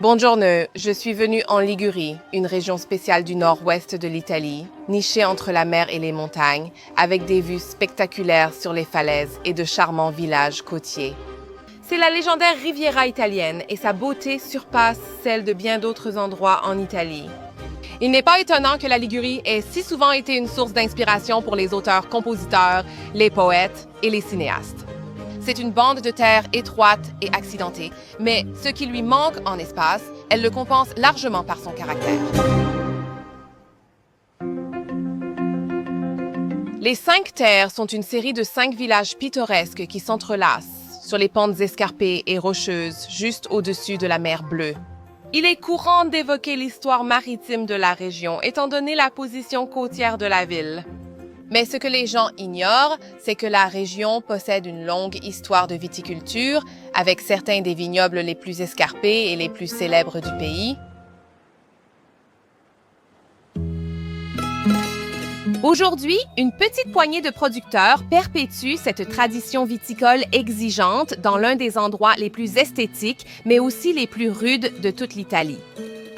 Buongiorno, je suis venue en Ligurie, une région spéciale du nord-ouest de l'Italie, nichée entre la mer et les montagnes, avec des vues spectaculaires sur les falaises et de charmants villages côtiers. C'est la légendaire Riviera italienne et sa beauté surpasse celle de bien d'autres endroits en Italie. Il n'est pas étonnant que la Ligurie ait si souvent été une source d'inspiration pour les auteurs-compositeurs, les poètes et les cinéastes. C'est une bande de terre étroite et accidentée, mais ce qui lui manque en espace, elle le compense largement par son caractère. Les 5 terres sont une série de 5 villages pittoresques qui s'entrelacent sur les pentes escarpées et rocheuses juste au-dessus de la mer Bleue. Il est courant d'évoquer l'histoire maritime de la région, étant donné la position côtière de la ville. Mais ce que les gens ignorent, c'est que la région possède une longue histoire de viticulture, avec certains des vignobles les plus escarpés et les plus célèbres du pays. Aujourd'hui, une petite poignée de producteurs perpétue cette tradition viticole exigeante dans l'un des endroits les plus esthétiques, mais aussi les plus rudes de toute l'Italie.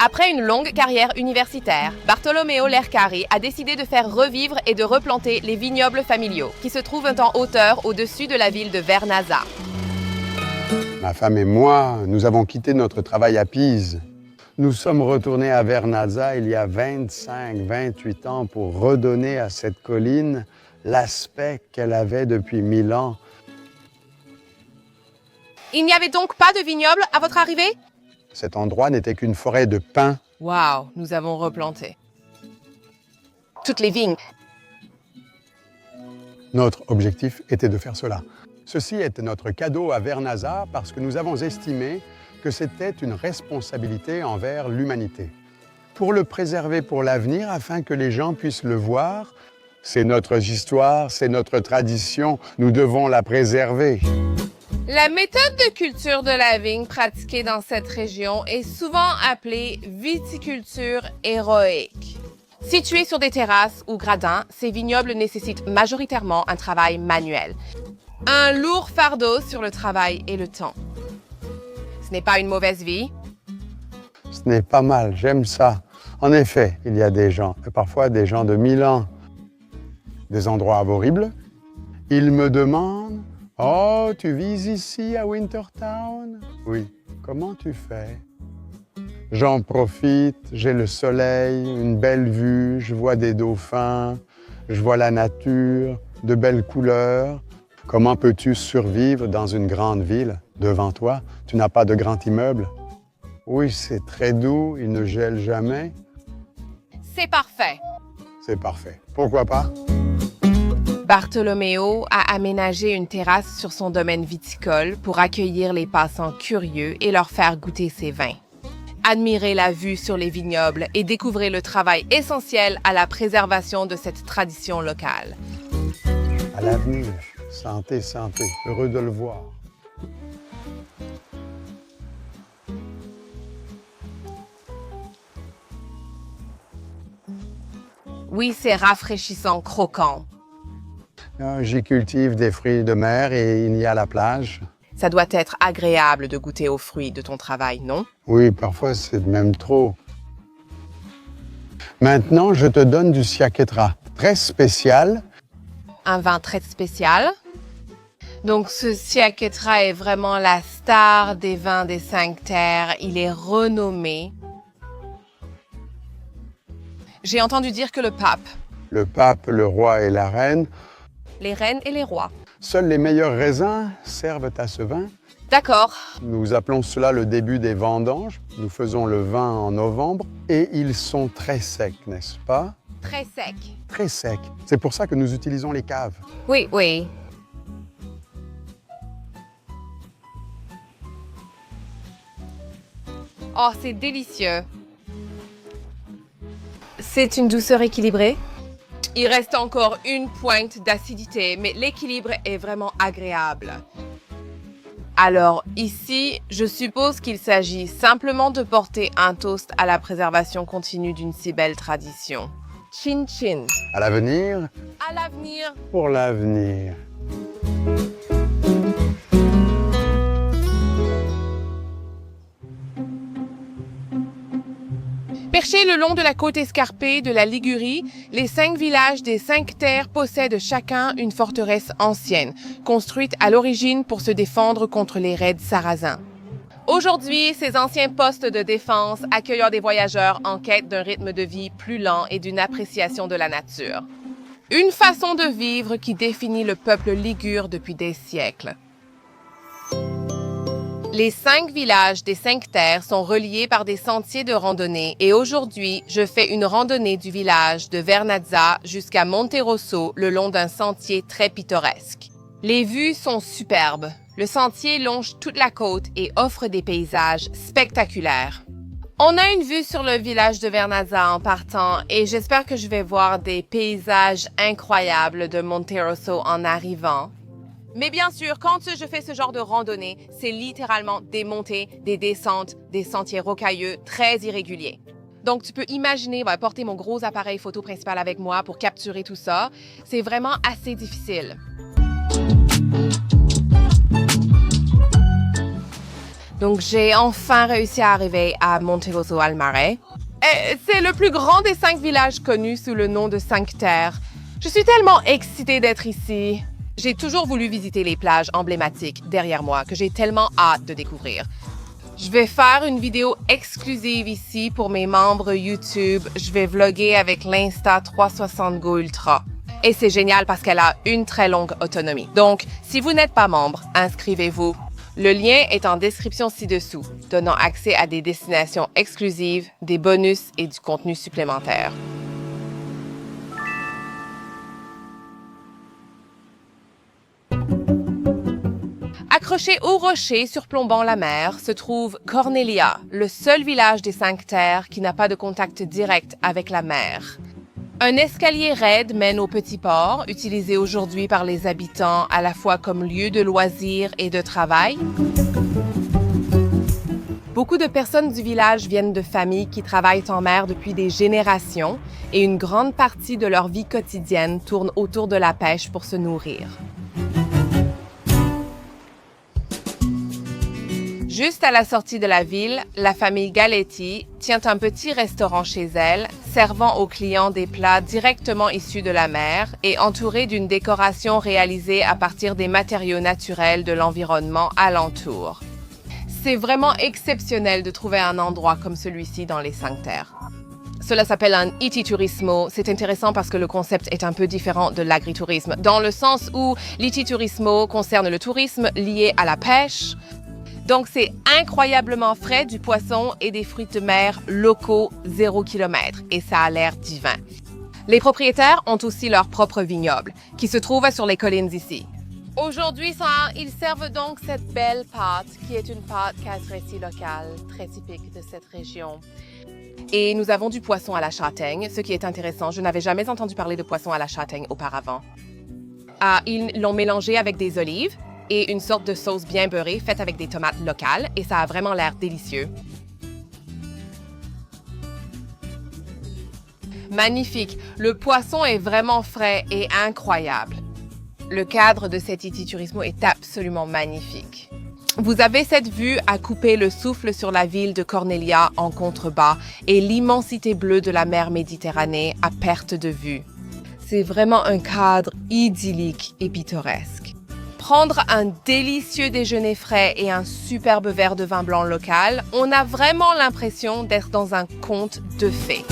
Après une longue carrière universitaire, Bartolomeo Lercari a décidé de faire revivre et de replanter les vignobles familiaux, qui se trouvent en hauteur au-dessus de la ville de Vernazza. Ma femme et moi, nous avons quitté notre travail à Pise. Nous sommes retournés à Vernazza il y a 25-28 ans pour redonner à cette colline l'aspect qu'elle avait depuis 1000 ans. Il n'y avait donc pas de vignoble à votre arrivée? Cet endroit n'était qu'une forêt de pins. Wow, nous avons replanté toutes les vignes. Notre objectif était de faire cela. Ceci était notre cadeau à Vernazza parce que nous avons estimé que c'était une responsabilité envers l'humanité. Pour le préserver pour l'avenir, afin que les gens puissent le voir, c'est notre histoire, c'est notre tradition, nous devons la préserver. La méthode de culture de la vigne pratiquée dans cette région est souvent appelée viticulture héroïque. Situés sur des terrasses ou gradins, ces vignobles nécessitent majoritairement un travail manuel. Un lourd fardeau sur le travail et le temps. Ce n'est pas une mauvaise vie. Ce n'est pas mal, j'aime ça. En effet, il y a des gens, et parfois des gens de 1000 ans, des endroits horribles. Ils me demandent « Oh, tu vis ici à Wintertown ?» Oui. « Comment tu fais ?» J'en profite, j'ai le soleil, une belle vue, je vois des dauphins, je vois la nature, de belles couleurs. Comment peux-tu survivre dans une grande ville? Devant toi, tu n'as pas de grand immeuble. Oui, c'est très doux, il ne gèle jamais. C'est parfait. C'est parfait. Pourquoi pas? Bartolomeo a aménagé une terrasse sur son domaine viticole pour accueillir les passants curieux et leur faire goûter ses vins. Admirez la vue sur les vignobles et découvrez le travail essentiel à la préservation de cette tradition locale. À l'avenir, santé, santé, heureux de le voir. Oui, c'est rafraîchissant, croquant. J'y cultive des fruits de mer et il y a la plage. Ça doit être agréable de goûter aux fruits de ton travail, non? Oui, parfois c'est même trop. Maintenant, je te donne du Sciacquetta, très spécial. Un vin très spécial. Donc, ce Sciacquetta est vraiment la star des vins des 5 terres. Il est renommé. J'ai entendu dire que le pape, Le pape, le roi et la reine, les reines et les rois. seuls les meilleurs raisins servent à ce vin. D'accord. Nous appelons cela le début des vendanges. Nous faisons le vin en novembre et ils sont très secs, n'est-ce pas? Très sec. Très secs. C'est pour ça que nous utilisons les caves. Oui, oui. Oh, c'est délicieux. C'est une douceur équilibrée. Il reste encore une pointe d'acidité, mais l'équilibre est vraiment agréable. Alors ici, je suppose qu'il s'agit simplement de porter un toast à la préservation continue d'une si belle tradition. Chin chin. À l'avenir, À l'avenir. pour l'avenir. Perchés le long de la côte escarpée de la Ligurie, les 5 villages des 5 terres possèdent chacun une forteresse ancienne, construite à l'origine pour se défendre contre les raids sarrasins. Aujourd'hui, ces anciens postes de défense accueillent des voyageurs en quête d'un rythme de vie plus lent et d'une appréciation de la nature. Une façon de vivre qui définit le peuple ligure depuis des siècles. Les 5 villages des 5 terres sont reliés par des sentiers de randonnée et aujourd'hui, je fais une randonnée du village de Vernazza jusqu'à Monterosso le long d'un sentier très pittoresque. Les vues sont superbes. Le sentier longe toute la côte et offre des paysages spectaculaires. On a une vue sur le village de Vernazza en partant et j'espère que je vais voir des paysages incroyables de Monterosso en arrivant. Mais bien sûr, quand je fais ce genre de randonnée, c'est littéralement des montées, des descentes, des sentiers rocailleux très irréguliers. Donc, tu peux imaginer porter mon gros appareil photo principal avec moi pour capturer tout ça. C'est vraiment assez difficile. Donc, j'ai enfin réussi à arriver à Monterosso al Mare. C'est le plus grand des 5 villages connus sous le nom de 5 terres. Je suis tellement excitée d'être ici. J'ai toujours voulu visiter les plages emblématiques derrière moi que j'ai tellement hâte de découvrir. Je vais faire une vidéo exclusive ici pour mes membres YouTube. Je vais vlogger avec l'Insta360 Go Ultra. Et c'est génial parce qu'elle a une très longue autonomie. Donc, si vous n'êtes pas membre, inscrivez-vous. Le lien est en description ci-dessous, donnant accès à des destinations exclusives, des bonus et du contenu supplémentaire. Accroché au rocher surplombant la mer se trouve Cornelia, le seul village des 5 terres qui n'a pas de contact direct avec la mer. Un escalier raide mène au petit port, utilisé aujourd'hui par les habitants à la fois comme lieu de loisirs et de travail. Beaucoup de personnes du village viennent de familles qui travaillent en mer depuis des générations et une grande partie de leur vie quotidienne tourne autour de la pêche pour se nourrir. Juste à la sortie de la ville, la famille Galetti tient un petit restaurant chez elle, servant aux clients des plats directement issus de la mer et entouré d'une décoration réalisée à partir des matériaux naturels de l'environnement alentour. C'est vraiment exceptionnel de trouver un endroit comme celui-ci dans les 5 terres. Cela s'appelle un iti-turismo. C'est intéressant parce que le concept est un peu différent de l'agritourisme, dans le sens où l'iti-turismo concerne le tourisme lié à la pêche. Donc, c'est incroyablement frais du poisson et des fruits de mer locaux 0 km et ça a l'air divin. Les propriétaires ont aussi leur propre vignoble qui se trouve sur les collines ici. Aujourd'hui, ils servent donc cette belle pâte qui est une pâte caseressi locale très typique de cette région. Et nous avons du poisson à la châtaigne, ce qui est intéressant. Je n'avais jamais entendu parler de poisson à la châtaigne auparavant. Ils l'ont mélangé avec des olives et une sorte de sauce bien beurrée faite avec des tomates locales et ça a vraiment l'air délicieux. Magnifique! Le poisson est vraiment frais et incroyable. Le cadre de cet iti-turismo est absolument magnifique. Vous avez cette vue à couper le souffle sur la ville de Cornelia en contrebas et l'immensité bleue de la mer Méditerranée à perte de vue. C'est vraiment un cadre idyllique et pittoresque. Prendre un délicieux déjeuner frais et un superbe verre de vin blanc local, on a vraiment l'impression d'être dans un conte de fées.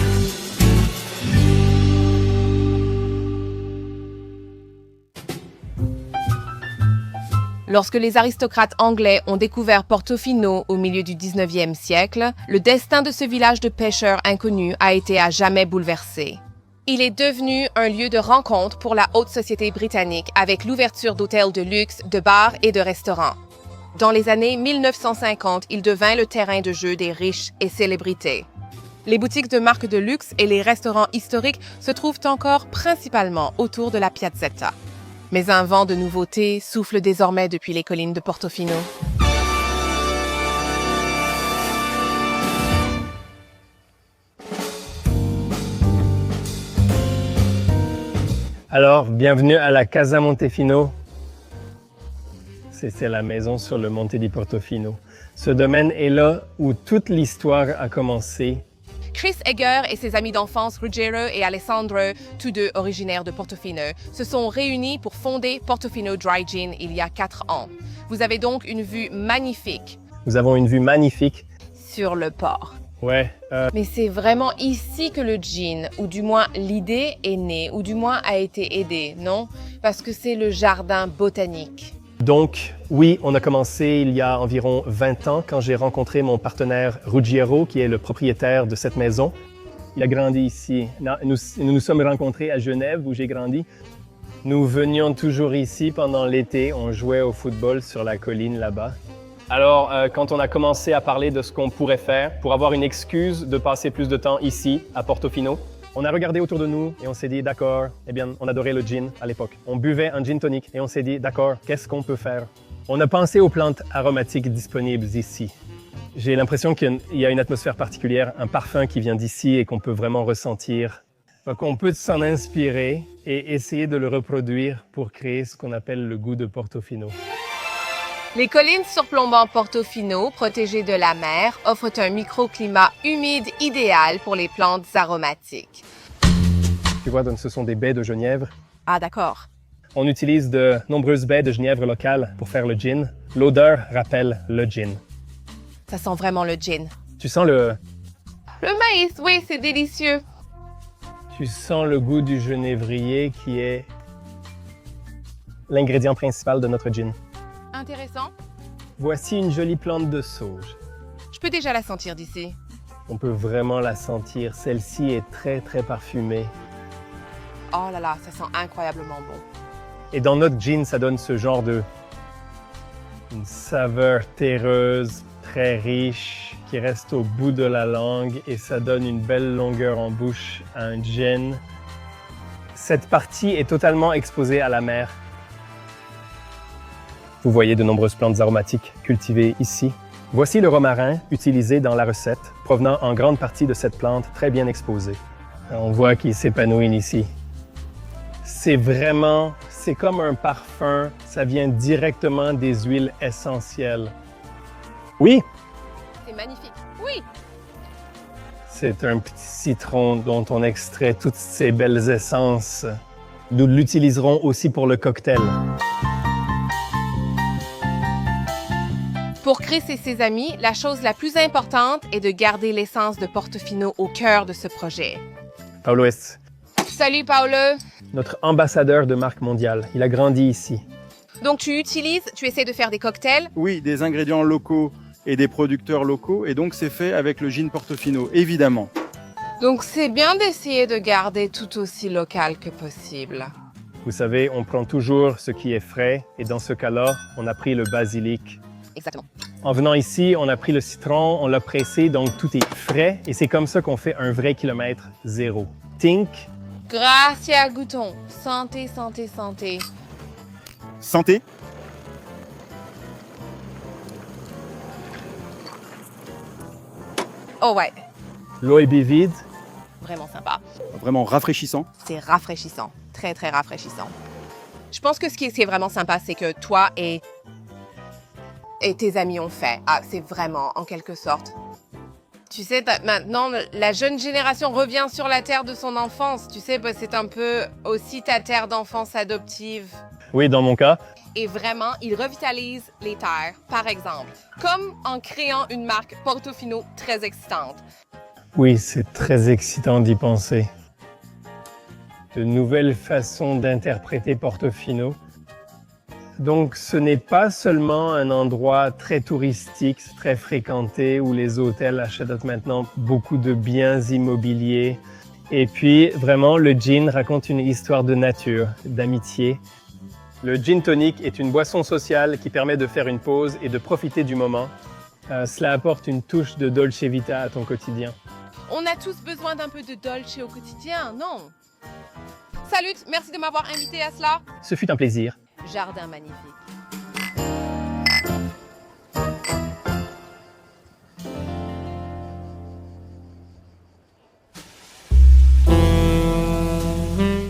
Lorsque les aristocrates anglais ont découvert Portofino au milieu du 19e siècle, le destin de ce village de pêcheurs inconnus a été à jamais bouleversé. Il est devenu un lieu de rencontre pour la haute société britannique avec l'ouverture d'hôtels de luxe, de bars et de restaurants. Dans les années 1950, il devint le terrain de jeu des riches et célébrités. Les boutiques de marques de luxe et les restaurants historiques se trouvent encore principalement autour de la Piazzetta. Mais un vent de nouveautés souffle désormais depuis les collines de Portofino. Alors, bienvenue à la Casa Montefino. C'est la maison sur le Monte di Portofino. Ce domaine est là où toute l'histoire a commencé. Chris Egger et ses amis d'enfance Ruggiero et Alessandro, tous deux originaires de Portofino, se sont réunis pour fonder Portofino Dry Gin il y a 4 ans. Vous avez donc une vue magnifique Nous avons une vue magnifique. sur le port. Ouais, Mais c'est vraiment ici que le gin, ou du moins l'idée est née, ou du moins a été aidée, non? Parce que c'est le jardin botanique. donc oui, on a commencé il y a environ 20 ans quand j'ai rencontré mon partenaire Ruggiero, qui est le propriétaire de cette maison. Il a grandi ici. Nous nous sommes rencontrés à Genève, où j'ai grandi. Nous venions toujours ici pendant l'été, on jouait au football sur la colline là-bas. Alors, quand on a commencé à parler de ce qu'on pourrait faire pour avoir une excuse de passer plus de temps ici, à Portofino, on a regardé autour de nous et on s'est dit, d'accord, eh bien, on adorait le gin à l'époque. On buvait un gin tonic et on s'est dit, d'accord, qu'est-ce qu'on peut faire? On a pensé aux plantes aromatiques disponibles ici. J'ai l'impression qu'il y a une atmosphère particulière, un parfum qui vient d'ici et qu'on peut vraiment ressentir. Donc, on peut s'en inspirer et essayer de le reproduire pour créer ce qu'on appelle le goût de Portofino. Les collines surplombant Portofino, protégées de la mer, offrent un microclimat humide idéal pour les plantes aromatiques. Tu vois, donc ce sont des baies de genièvre. Ah, d'accord. On utilise de nombreuses baies de genièvre locales pour faire le gin. L'odeur rappelle le gin. Ça sent vraiment le gin. Tu sens le Le maïs, oui, c'est délicieux. goût du genévrier qui est l'ingrédient principal de notre gin. Intéressant. Voici une jolie plante de sauge. Je peux déjà la sentir d'ici. On peut vraiment la sentir. Celle-ci est très, très parfumée. Oh là là, ça sent incroyablement bon. Et dans notre gin, ça donne ce genre de... une saveur terreuse, très riche, qui reste au bout de la langue et ça donne une belle longueur en bouche à un gin. Cette partie est totalement exposée à la mer. Vous voyez de nombreuses plantes aromatiques cultivées ici. Voici le romarin utilisé dans la recette, provenant en grande partie de cette plante très bien exposée. On voit qu'il s'épanouit ici. C'est comme un parfum, ça vient directement des huiles essentielles. Oui, C'est magnifique. Oui. c'est un petit citron dont on extrait toutes ces belles essences. Nous l'utiliserons aussi pour le cocktail. Pour Chris et ses amis, la chose la plus importante est de garder l'essence de Portofino au cœur de ce projet. Paolo est Salut Paolo! notre ambassadeur de marque mondiale. Il a grandi ici. Donc tu essaies de faire des cocktails. Oui, des ingrédients locaux et des producteurs locaux, et donc c'est fait avec le gin Portofino, évidemment. Donc c'est bien d'essayer de garder tout aussi local que possible. Vous savez, on prend toujours ce qui est frais et dans ce cas-là, on a pris le basilic. Exactement. En venant ici, on a pris le citron, on l'a pressé, donc tout est frais et c'est comme ça qu'on fait un vrai kilomètre zéro. Tink, Gracias, goûtons. Santé, santé, santé. Santé. Oh ouais, l'eau est vide. vraiment sympa. Vraiment rafraîchissant. C'est rafraîchissant. Très, très rafraîchissant. Je pense que ce qui est vraiment sympa, c'est que toi et tes amis ont fait. Ah, c'est vraiment, en quelque sorte. Tu sais, maintenant, la jeune génération revient sur la terre de son enfance. Tu sais, c'est un peu aussi ta terre d'enfance adoptive. Oui, dans mon cas. Et vraiment, ils revitalisent les terres, par exemple, comme en créant une marque Portofino très excitante. Oui, c'est très excitant d'y penser. De nouvelles façons d'interpréter Portofino. Donc, ce n'est pas seulement un endroit très touristique, très fréquenté, où les hôtels achètent maintenant beaucoup de biens immobiliers. Et puis, vraiment, le gin raconte une histoire de nature, d'amitié. Le gin tonic est une boisson sociale qui permet de faire une pause et de profiter du moment. Cela apporte une touche de dolce vita à ton quotidien. On a tous besoin d'un peu de dolce au quotidien, non? Salut, merci de m'avoir invité à cela. Ce fut un plaisir. Jardin magnifique.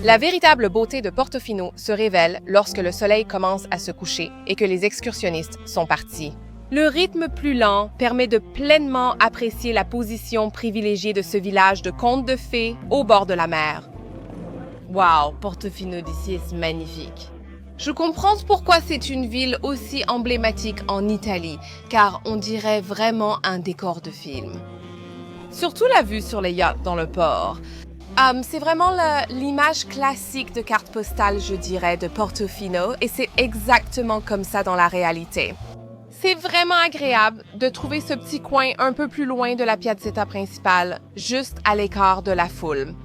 La véritable beauté de Portofino se révèle lorsque le soleil commence à se coucher et que les excursionnistes sont partis. Le rythme plus lent permet de pleinement apprécier la position privilégiée de ce village de contes de fées au bord de la mer. Wow, Portofino d'ici est magnifique. Je comprends pourquoi c'est une ville aussi emblématique en Italie, car on dirait vraiment un décor de film. Surtout la vue sur les yachts dans le port. C'est vraiment l'image classique de carte postale, je dirais, de Portofino, et c'est exactement comme ça dans la réalité. C'est vraiment agréable de trouver ce petit coin un peu plus loin de la piazzetta principale, juste à l'écart de la foule.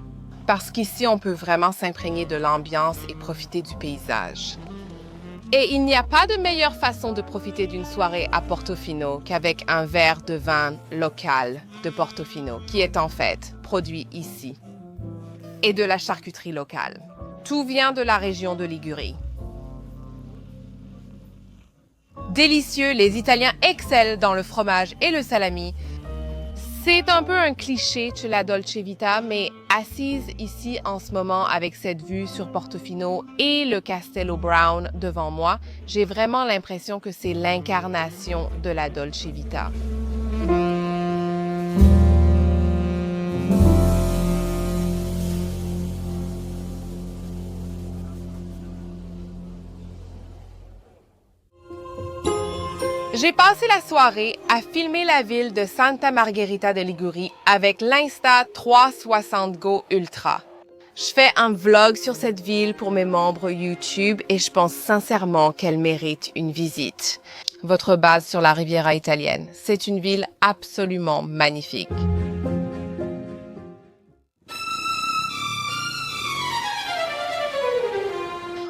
Parce qu'ici, on peut vraiment s'imprégner de l'ambiance et profiter du paysage. Et il n'y a pas de meilleure façon de profiter d'une soirée à Portofino qu'avec un verre de vin local de Portofino, qui est en fait produit ici, et de la charcuterie locale. Tout vient de la région de Ligurie. Délicieux, les Italiens excellent dans le fromage et le salami. C'est un peu un cliché de la Dolce Vita, mais assise ici en ce moment avec cette vue sur Portofino et le Castello Brown devant moi, j'ai vraiment l'impression que c'est l'incarnation de la Dolce Vita. J'ai passé la soirée à filmer la ville de Santa Margherita de Ligurie avec l'Insta360 Go Ultra. Je fais un vlog sur cette ville pour mes membres YouTube et je pense sincèrement qu'elle mérite une visite. Votre base sur la Riviera italienne, c'est une ville absolument magnifique.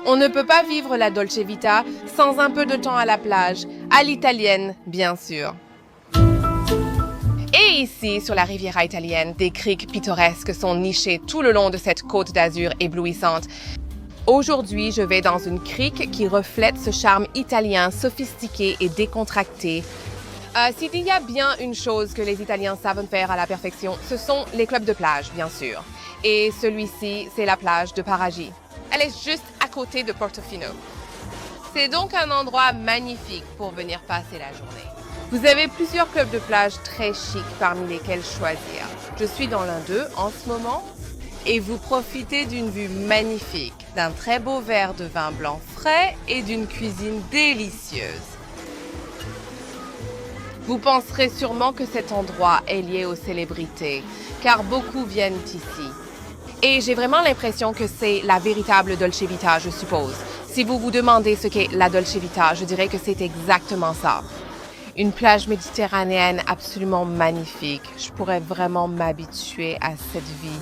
On ne peut pas vivre la Dolce Vita sans un peu de temps à la plage, à l'italienne, bien sûr. Et ici, sur la Riviera italienne, des criques pittoresques sont nichées tout le long de cette côte d'Azur éblouissante. Aujourd'hui, je vais dans une crique qui reflète ce charme italien sophistiqué et décontracté. S'il y a bien une chose que les Italiens savent faire à la perfection, ce sont les clubs de plage, bien sûr. Et celui-ci, c'est la plage de Paragi. Elle est juste à côté de Portofino. C'est donc un endroit magnifique pour venir passer la journée. Vous avez plusieurs clubs de plage très chics parmi lesquels choisir. Je suis dans l'un d'eux en ce moment et vous profitez d'une vue magnifique, d'un très beau verre de vin blanc frais et d'une cuisine délicieuse. Vous penserez sûrement que cet endroit est lié aux célébrités, car beaucoup viennent ici. Et j'ai vraiment l'impression que c'est la véritable Dolce Vita, je suppose. Si vous vous demandez ce qu'est la Dolce Vita, je dirais que c'est exactement ça. Une plage méditerranéenne absolument magnifique. Je pourrais vraiment m'habituer à cette vie.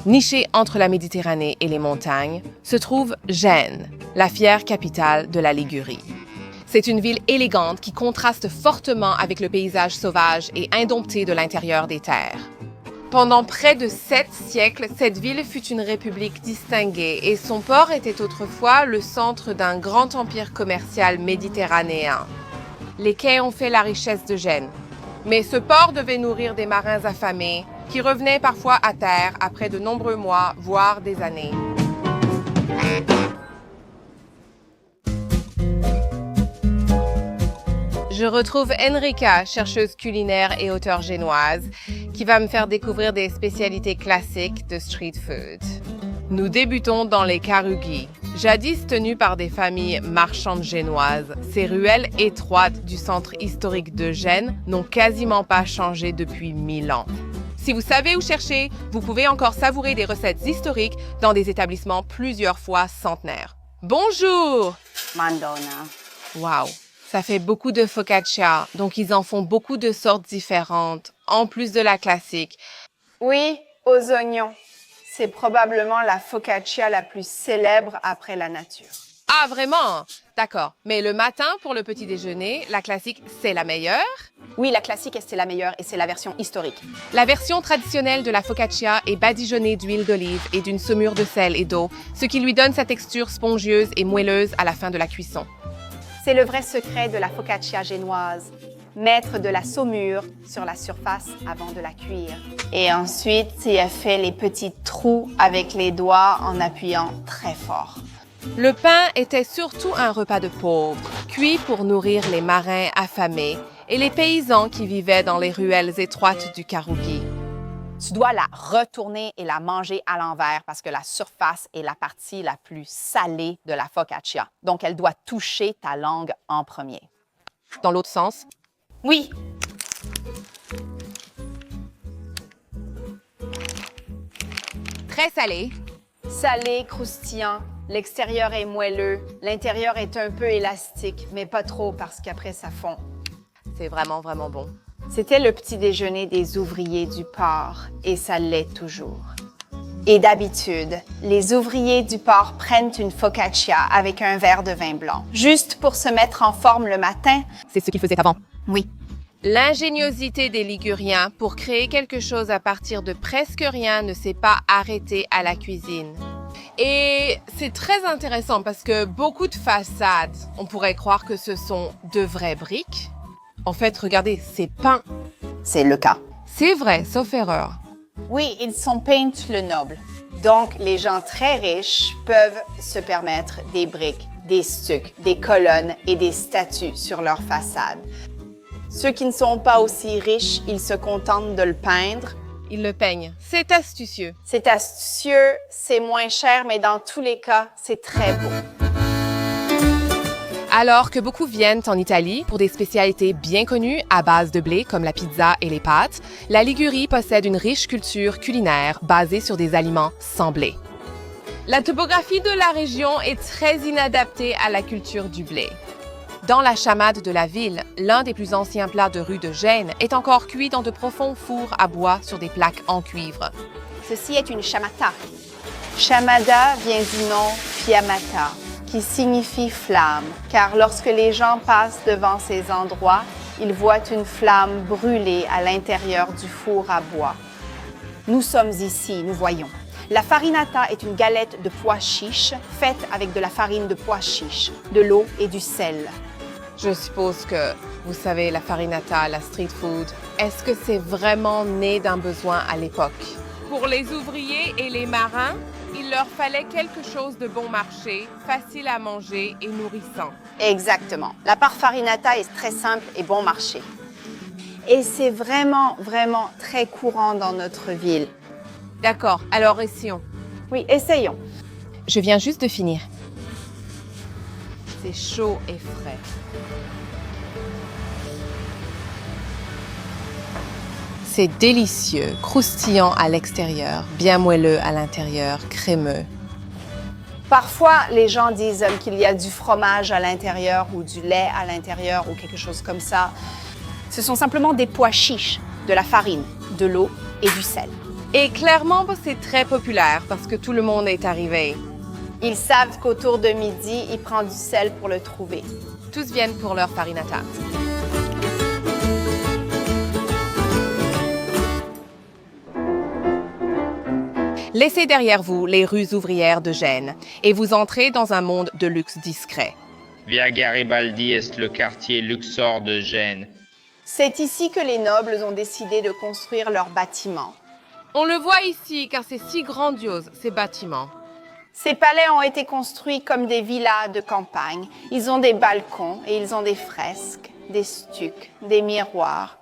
Nichée entre la Méditerranée et les montagnes, se trouve Gênes, la fière capitale de la Ligurie. C'est une ville élégante qui contraste fortement avec le paysage sauvage et indompté de l'intérieur des terres. Pendant près de 7 siècles, cette ville fut une république distinguée et son port était autrefois le centre d'un grand empire commercial méditerranéen. Les quais ont fait la richesse de Gênes. Mais ce port devait nourrir des marins affamés qui revenaient parfois à terre après de nombreux mois, voire des années. Je retrouve Enrica, chercheuse culinaire et auteure génoise, qui va me faire découvrir des spécialités classiques de street food. Nous débutons dans les Karughi. Jadis tenues par des familles marchandes génoises, ces ruelles étroites du centre historique de Gênes n'ont quasiment pas changé depuis 1000 ans. Si vous savez où chercher, vous pouvez encore savourer des recettes historiques dans des établissements plusieurs fois centenaires. Bonjour! Madonna. Wow! Ça fait beaucoup de focaccia, donc ils en font beaucoup de sortes différentes, en plus de la classique. Oui, aux oignons. C'est probablement la focaccia la plus célèbre après la nature. Ah, vraiment? D'accord. Mais le matin, pour le petit déjeuner, la classique, c'est la meilleure? Oui, la classique, c'est la meilleure et c'est la version historique. La version traditionnelle de la focaccia est badigeonnée d'huile d'olive et d'une saumure de sel et d'eau, ce qui lui donne sa texture spongieuse et moelleuse à la fin de la cuisson. C'est le vrai secret de la focaccia génoise. mettre de la saumure sur la surface avant de la cuire. Et ensuite, il fait les petits trous avec les doigts en appuyant très fort. Le pain était surtout un repas de pauvres, cuit pour nourrir les marins affamés et les paysans qui vivaient dans les ruelles étroites du Karugi. Tu dois la retourner et la manger à l'envers parce que la surface est la partie la plus salée de la focaccia. Donc, elle doit toucher ta langue en premier. Dans l'autre sens? Oui. Très salé. Salé, croustillant. L'extérieur est moelleux. L'intérieur est un peu élastique, mais pas trop parce qu'après, ça fond. C'est vraiment, vraiment bon. C'était le petit déjeuner des ouvriers du port et ça l'est toujours. Et d'habitude, les ouvriers du port prennent une focaccia avec un verre de vin blanc, juste pour se mettre en forme le matin. C'est ce qu'ils faisaient avant. Oui. L'ingéniosité des Liguriens pour créer quelque chose à partir de presque rien ne s'est pas arrêtée à la cuisine. Et c'est très intéressant parce que beaucoup de façades, on pourrait croire que ce sont de vraies briques. En fait, regardez, c'est peint. C'est le cas. C'est vrai, sauf erreur. Oui, ils sont peints le noble. Donc, les gens très riches peuvent se permettre des briques, des stucs, des colonnes et des statues sur leur façade. Ceux qui ne sont pas aussi riches, ils se contentent de le peindre. Ils le peignent. C'est astucieux. C'est astucieux, c'est moins cher, mais dans tous les cas, c'est très beau. Alors que beaucoup viennent en Italie pour des spécialités bien connues à base de blé comme la pizza et les pâtes, la Ligurie possède une riche culture culinaire basée sur des aliments sans blé. La topographie de la région est très inadaptée à la culture du blé. Dans la chamade de la ville, l'un des plus anciens plats de rue de Gênes est encore cuit dans de profonds fours à bois sur des plaques en cuivre. Ceci est une chamata. Chamada vient du nom fiammata, qui signifie flamme, car lorsque les gens passent devant ces endroits, ils voient une flamme brûler à l'intérieur du four à bois. Nous sommes ici, nous voyons. La farinata est une galette de pois chiches faite avec de la farine de pois chiches, de l'eau et du sel. Je suppose que, vous savez, la farinata, la street food, est-ce que c'est vraiment né d'un besoin à l'époque? Pour les ouvriers et les marins, il leur fallait quelque chose de bon marché, facile à manger et nourrissant. Exactement. La part farinata est très simple et bon marché. Et c'est vraiment, vraiment très courant dans notre ville. D'accord, alors essayons. Oui, essayons. Je viens juste de finir. C'est chaud et frais. C'est délicieux, croustillant à l'extérieur, bien moelleux à l'intérieur, crémeux. Parfois, les gens disent qu'il y a du fromage à l'intérieur ou du lait à l'intérieur ou quelque chose comme ça. Ce sont simplement des pois chiches, de la farine, de l'eau et du sel. Et clairement, c'est très populaire parce que tout le monde est arrivé. Ils savent qu'autour de midi, il prend du sel pour le trouver. Tous viennent pour leur farinata. Laissez derrière vous les rues ouvrières de Gênes et vous entrez dans un monde de luxe discret. Via Garibaldi est le quartier Luxor de Gênes. C'est ici que les nobles ont décidé de construire leurs bâtiments. On le voit ici car c'est si grandiose, ces bâtiments. Ces palais ont été construits comme des villas de campagne. Ils ont des balcons et ils ont des fresques, des stucs, des miroirs.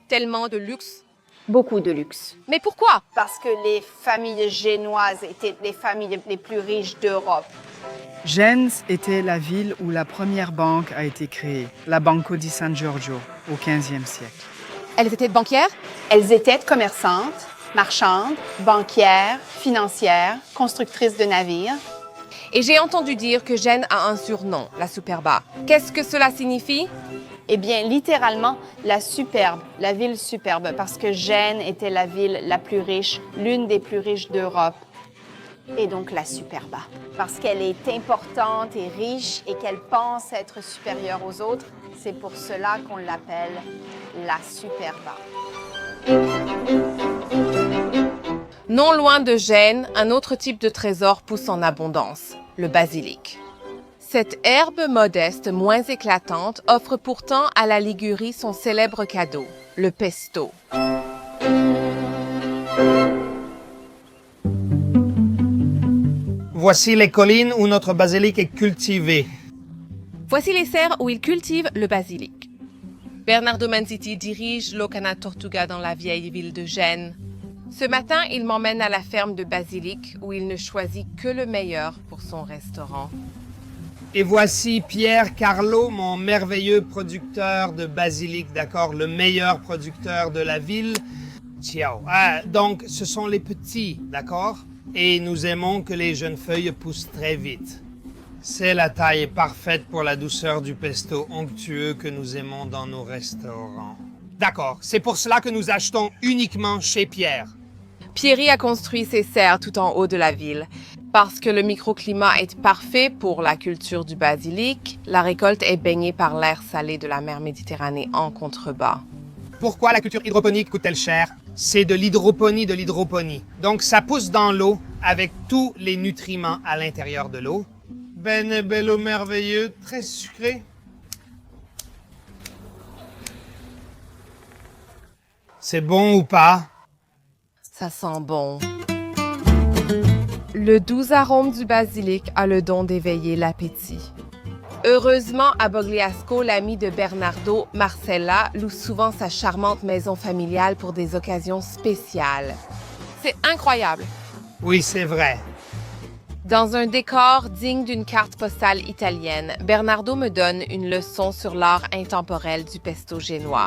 Tellement de luxe. Beaucoup de luxe. Mais pourquoi? Parce que les familles génoises étaient les familles les plus riches d'Europe. Gênes était la ville où la première banque a été créée, la Banco di San Giorgio, au XVe siècle. Elles étaient banquières? Elles étaient commerçantes, marchandes, banquières, financières, constructrices de navires. Et j'ai entendu dire que Gênes a un surnom, la Superba. Qu'est-ce que cela signifie? Eh bien, littéralement, la superbe, la ville superbe, parce que Gênes était la ville la plus riche, l'une des plus riches d'Europe, et donc la superba. Parce qu'elle est importante et riche et qu'elle pense être supérieure aux autres, c'est pour cela qu'on l'appelle la superba. Non loin de Gênes, un autre type de trésor pousse en abondance, le basilic. Cette herbe modeste, moins éclatante, offre pourtant à la Ligurie son célèbre cadeau, le pesto. Voici les collines où notre basilic est cultivé. Voici les serres où il cultive le basilic. Bernardo Manzitti dirige Locana Tortuga dans la vieille ville de Gênes. Ce matin, il m'emmène à la ferme de basilic où il ne choisit que le meilleur pour son restaurant. Et voici Pierre Carlo, mon merveilleux producteur de basilic, d'accord, le meilleur producteur de la ville. Ciao. Donc, ce sont les petits, d'accord? Et nous aimons que les jeunes feuilles poussent très vite. C'est la taille parfaite pour la douceur du pesto onctueux que nous aimons dans nos restaurants. D'accord, c'est pour cela que nous achetons uniquement chez Pierre. Pierry a construit ses serres tout en haut de la ville. Parce que le microclimat est parfait pour la culture du basilic, la récolte est baignée par l'air salé de la mer Méditerranée en contrebas. Pourquoi la culture hydroponique coûte-t-elle cher? C'est de l'hydroponie de l'hydroponie. Donc ça pousse dans l'eau avec tous les nutriments à l'intérieur de l'eau. Ben bello merveilleux, très sucré. C'est bon ou pas? Ça sent bon. Le doux arôme du basilic a le don d'éveiller l'appétit. Heureusement, à Bogliasco, l'ami de Bernardo, Marcella, loue souvent sa charmante maison familiale pour des occasions spéciales. C'est incroyable. Oui, c'est vrai. Dans un décor digne d'une carte postale italienne, Bernardo me donne une leçon sur l'art intemporel du pesto génois.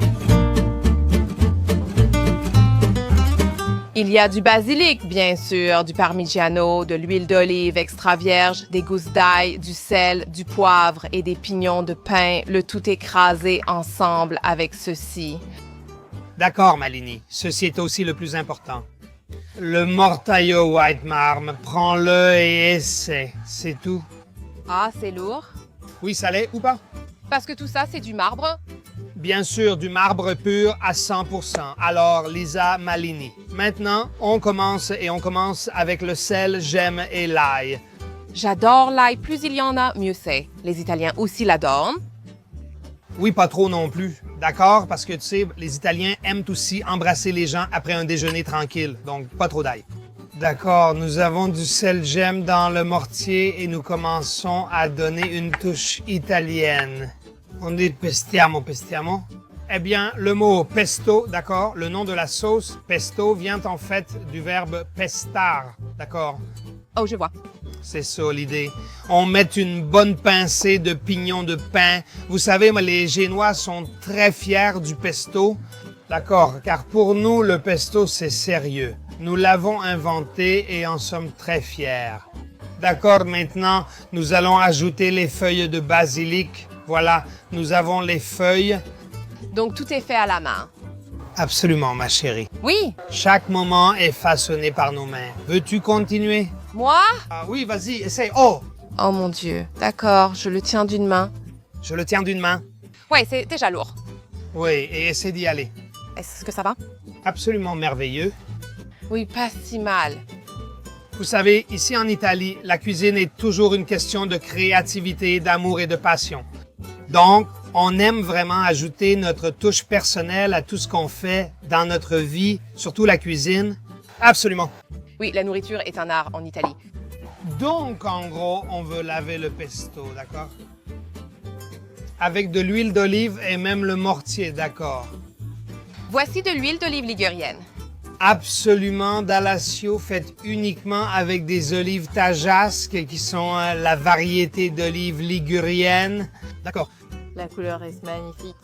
Il y a du basilic, bien sûr, du parmigiano, de l'huile d'olive extra vierge, des gousses d'ail, du sel, du poivre et des pignons de pain, le tout écrasé ensemble avec ceci. D'accord, Malini. Ceci est aussi le plus important. Le mortaio white marm, prends-le et essaie. C'est tout. Ah, c'est lourd. Oui, ça l'est ou pas? Parce que tout ça, c'est du marbre. Bien sûr, du marbre pur à 100%. Alors, Lisa Malini. Maintenant, on commence avec le sel, gemme et l'ail. J'adore l'ail. Plus il y en a, mieux c'est. Les Italiens aussi l'adorent. Oui, pas trop non plus. D'accord? Parce que tu sais, les Italiens aiment aussi embrasser les gens après un déjeuner tranquille. Donc, pas trop d'ail. D'accord, nous avons du sel gemme dans le mortier et nous commençons à donner une touche italienne. On dit pestiamo. Eh bien, le mot pesto, d'accord, le nom de la sauce pesto vient en fait du verbe pestar, d'accord? Oh, je vois. C'est ça l'idée. On met une bonne pincée de pignons de pain. Vous savez, les Génois sont très fiers du pesto, d'accord, car pour nous, le pesto, c'est sérieux. Nous l'avons inventé et en sommes très fiers. D'accord, maintenant, nous allons ajouter les feuilles de basilic. Voilà, nous avons les feuilles. Donc, tout est fait à la main. Absolument, ma chérie. Oui. Chaque moment est façonné par nos mains. Veux-tu continuer? Moi? Ah oui, vas-y, essaye. Oh! Oh mon Dieu. D'accord, je le tiens d'une main. Je le tiens d'une main. Ouais, c'est déjà lourd. Oui, et essaie d'y aller. Est-ce que ça va? Absolument merveilleux. Oui, pas si mal. Vous savez, ici en Italie, la cuisine est toujours une question de créativité, d'amour et de passion. Donc, on aime vraiment ajouter notre touche personnelle à tout ce qu'on fait dans notre vie, surtout la cuisine. Absolument. Oui, la nourriture est un art en Italie. Donc, en gros, on veut laver le pesto, d'accord? Avec de l'huile d'olive et même le mortier, d'accord? Voici de l'huile d'olive ligurienne. Absolument, Dalasio, faite uniquement avec des olives tajasques qui sont la variété d'olives liguriennes. D'accord. La couleur est magnifique.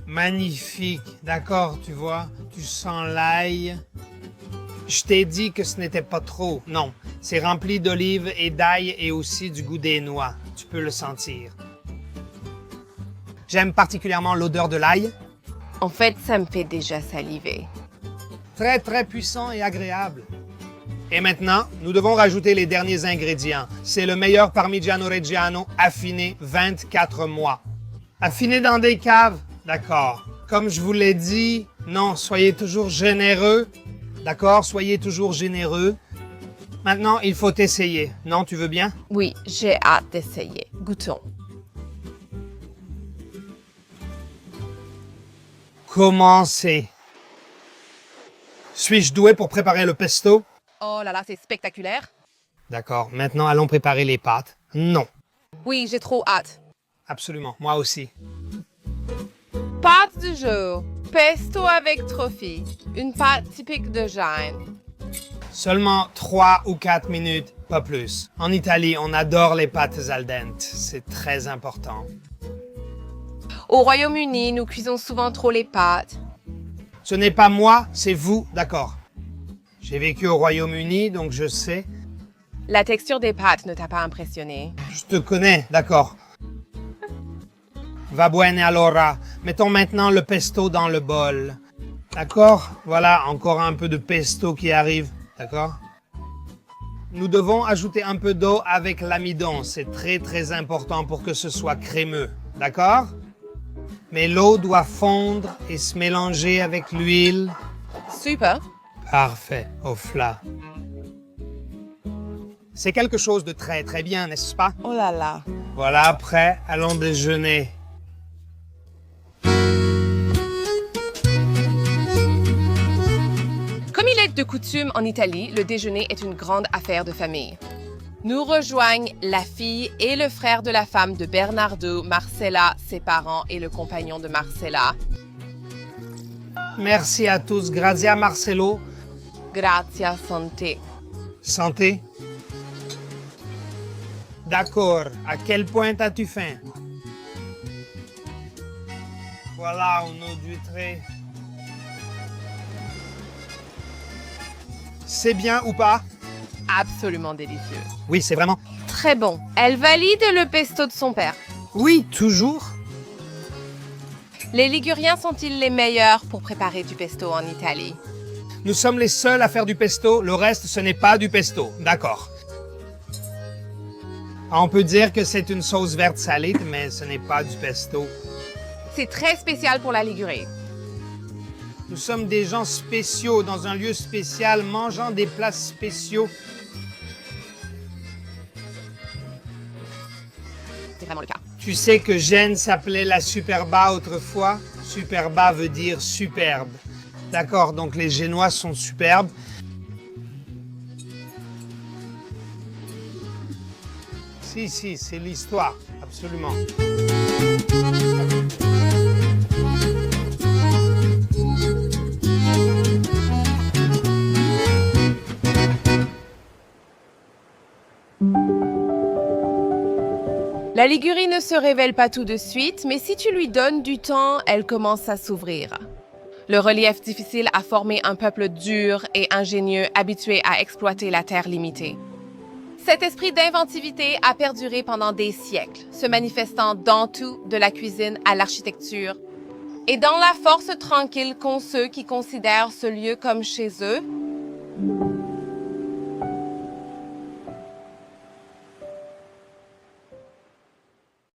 Magnifique, d'accord, tu vois, tu sens l'ail. Je t'ai dit que ce n'était pas trop. Non, c'est rempli d'olives et d'ail et aussi du goût des noix. Tu peux le sentir. J'aime particulièrement l'odeur de l'ail. En fait, ça me fait déjà saliver. Très, très puissant et agréable. Et maintenant, nous devons rajouter les derniers ingrédients. C'est le meilleur Parmigiano Reggiano affiné 24 mois. Affiné dans des caves? D'accord. Comme je vous l'ai dit, non, soyez toujours généreux. D'accord? Soyez toujours généreux. Maintenant, il faut essayer. Non, tu veux bien? Oui, j'ai hâte d'essayer. Goûtons. Comment c'est? Suis-je doué pour préparer le pesto? Oh là là, c'est spectaculaire. D'accord, maintenant allons préparer les pâtes. Non, Oui, j'ai trop hâte. absolument, moi aussi. Pâte du jour. Pesto avec trophy. Une pâte typique de Gênes. Seulement 3 ou 4 minutes, pas plus. En Italie, on adore les pâtes al dente. C'est très important. Au Royaume-Uni, nous cuisons souvent trop les pâtes. Ce n'est pas moi, c'est vous, d'accord. J'ai vécu au Royaume-Uni, donc je sais. La texture des pâtes ne t'a pas impressionné. Je te connais, d'accord. Va bene allora. Mettons maintenant le pesto dans le bol. D'accord? Voilà, encore un peu de pesto qui arrive. D'accord? Nous devons ajouter un peu d'eau avec l'amidon. C'est très très important pour que ce soit crémeux. D'accord? Mais l'eau doit fondre et se mélanger avec l'huile. Super. Parfait, au plat. C'est quelque chose de très très bien, n'est-ce pas? Oh là là. Voilà, prêt, allons déjeuner. Comme il est de coutume en Italie, le déjeuner est une grande affaire de famille. Nous rejoignent la fille et le frère de la femme de Bernardo, Marcella, ses parents et le compagnon de Marcella. Merci à tous. Grazie a Marcelo. Grazie, santé. Santé. D'accord. À quel point as-tu faim? Voilà, on eau d'huîtrée. C'est bien ou pas? Absolument délicieux. Oui, c'est vraiment. Très bon. Elle valide le pesto de son père. Oui, toujours. Les Liguriens sont-ils les meilleurs pour préparer du pesto en Italie? Nous sommes les seuls à faire du pesto. Le reste, ce n'est pas du pesto. D'accord. On peut dire que c'est une sauce verte salée, mais ce n'est pas du pesto. C'est très spécial pour la Ligurie. Nous sommes des gens spéciaux dans un lieu spécial, mangeant des plats spéciaux. C'est vraiment le cas. Tu sais que Gênes s'appelait la Superba autrefois? Superba veut dire superbe. D'accord, donc les Génois sont superbes. Si, c'est l'histoire, absolument. La Ligurie ne se révèle pas tout de suite, mais si tu lui donnes du temps, elle commence à s'ouvrir. Le relief difficile a formé un peuple dur et ingénieux habitué à exploiter la terre limitée. Cet esprit d'inventivité a perduré pendant des siècles, se manifestant dans tout, de la cuisine à l'architecture, et dans la force tranquille qu'ont ceux qui considèrent ce lieu comme chez eux.